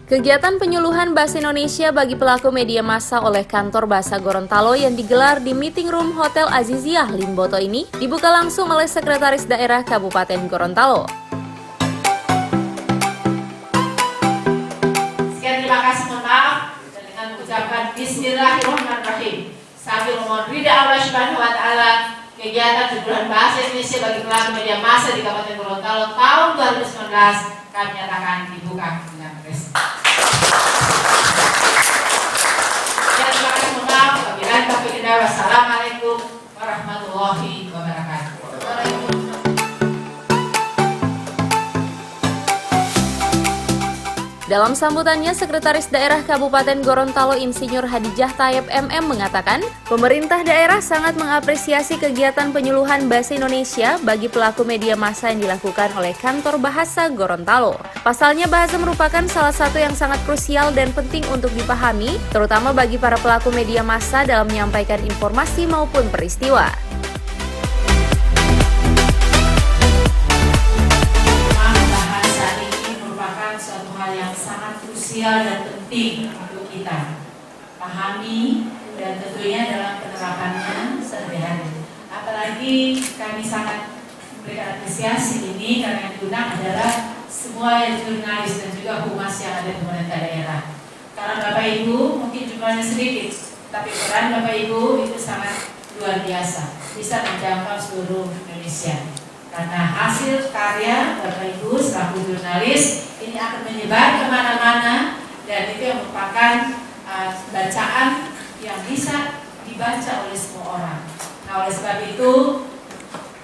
Kegiatan penyuluhan Bahasa Indonesia bagi pelaku media massa oleh Kantor Bahasa Gorontalo yang digelar di Meeting Room Hotel Aziziyah Limboto ini dibuka langsung oleh Sekretaris Daerah Kabupaten Gorontalo. Sekian, terima kasih, mohon maaf, dan dengan mengucapkan Bismillahirrahmanirrahim sambil memohon ridha Allah Subhanahu wa Ta'ala, kegiatan penyuluhan Bahasa Indonesia bagi pelaku media massa di Kabupaten Gorontalo tahun 2019 kami nyatakan dibuka dengan resmi. Wassalamualaikum warahmatullahi wabarakatuh. Dalam sambutannya, Sekretaris Daerah Kabupaten Gorontalo Insinyur Hadijah Tayeb MM mengatakan, pemerintah daerah sangat mengapresiasi kegiatan penyuluhan Bahasa Indonesia bagi pelaku media massa yang dilakukan oleh Kantor Bahasa Gorontalo. Pasalnya, bahasa merupakan salah satu yang sangat krusial dan penting untuk dipahami, terutama bagi para pelaku media massa dalam menyampaikan informasi maupun peristiwa. Yang sangat krusial dan penting untuk kita pahami dan tentunya dalam penerapannya sehari-hari. Apalagi kami sangat memberikan apresiasi ini karena yang diundang adalah semua jurnalis dan juga humas yang ada di pemerintah daerah. Karena Bapak Ibu mungkin jumlahnya sedikit, tapi peran Bapak Ibu itu sangat luar biasa, bisa menjangkau seluruh Indonesia. Karena hasil karya Bapak Ibu selaku jurnalis ini akan menyebar kemana-mana dan itu yang merupakan bacaan yang bisa dibaca oleh semua orang. Nah, oleh sebab itu,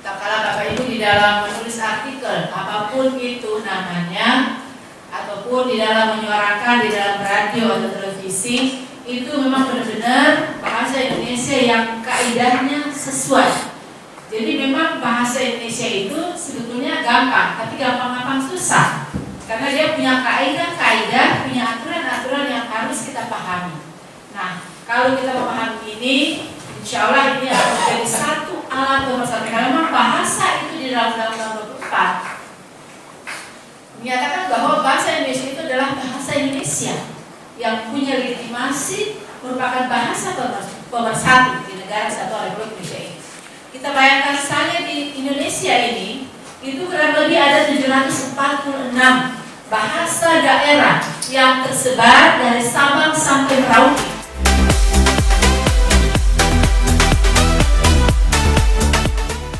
tak kalah Bapak Ibu di dalam menulis artikel apapun itu namanya, ataupun di dalam menyuarakan di dalam radio atau televisi, itu memang benar-benar bahasa Indonesia yang kaidahnya sesuai. Jadi memang bahasa Indonesia itu sebetulnya gampang, tapi gampang-gampang susah. Karena dia punya kaidah-kaidah, punya aturan-aturan yang harus kita pahami. Nah, kalau kita memahami ini, insya Allah ini akan menjadi satu alat nomor satu. Karena memang bahasa itu di dalam Undang-Undang 24 menyatakan bahwa bahasa Indonesia itu adalah bahasa Indonesia yang punya legitimasi merupakan bahasa nomor satu di negara Kesatuan Republik Indonesia ini. Kita bayangkan saja di Indonesia ini, itu kurang lebih ada 746 bahasa daerah yang tersebar dari Sabang sampai Merauke.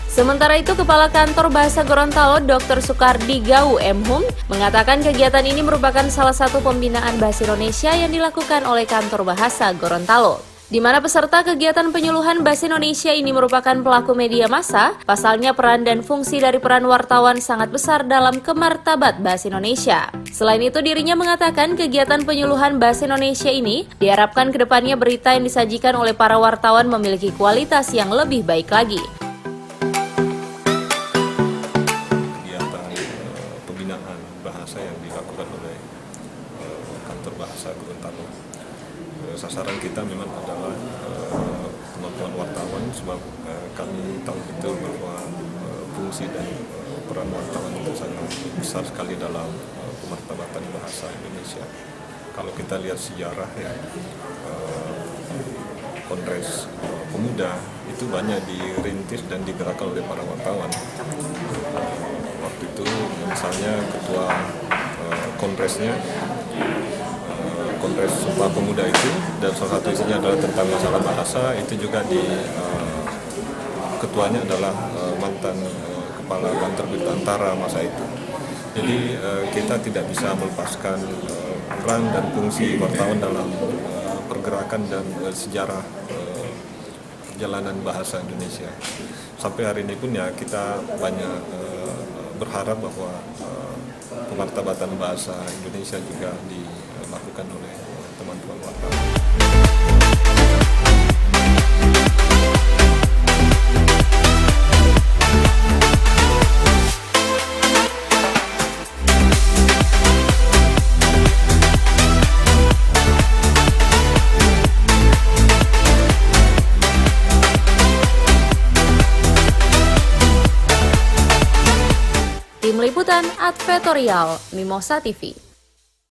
Sementara itu, Kepala Kantor Bahasa Gorontalo Dr. Sukardi Gau M. Hum mengatakan kegiatan ini merupakan salah satu pembinaan bahasa Indonesia yang dilakukan oleh Kantor Bahasa Gorontalo, di mana peserta kegiatan penyuluhan Bahasa Indonesia ini merupakan pelaku media massa. Pasalnya peran dan fungsi dari peran wartawan sangat besar dalam kemartabat Bahasa Indonesia. Selain itu, dirinya mengatakan kegiatan penyuluhan Bahasa Indonesia ini diharapkan ke depannya berita yang disajikan oleh para wartawan memiliki kualitas yang lebih baik lagi. Kegiatan pembinaan bahasa yang dilakukan oleh Kantor Bahasa Gorontalo, sasaran kita memang adalah teman-teman wartawan, sebab kami tahu betul bahwa fungsi dan peran wartawan itu sangat besar sekali dalam pemartabatan bahasa Indonesia. Kalau kita lihat sejarah ya, Kongres Pemuda itu banyak dirintis dan digerakkan oleh para wartawan. Waktu itu misalnya ketua kongresnya, Kongres Sumpah Pemuda itu, dan salah satu isinya adalah tentang masalah bahasa, itu juga ketuanya adalah mantan kepala kantor berita antara masa itu. Jadi kita tidak bisa melepaskan peran dan fungsi wartawan dalam pergerakan dan sejarah perjalanan bahasa Indonesia. Sampai hari ini pun ya kita banyak berharap bahwa pemartabatan bahasa Indonesia juga dilakukan oleh teman-teman wartawan. Tim Liputan Advertorial Mimosa TV.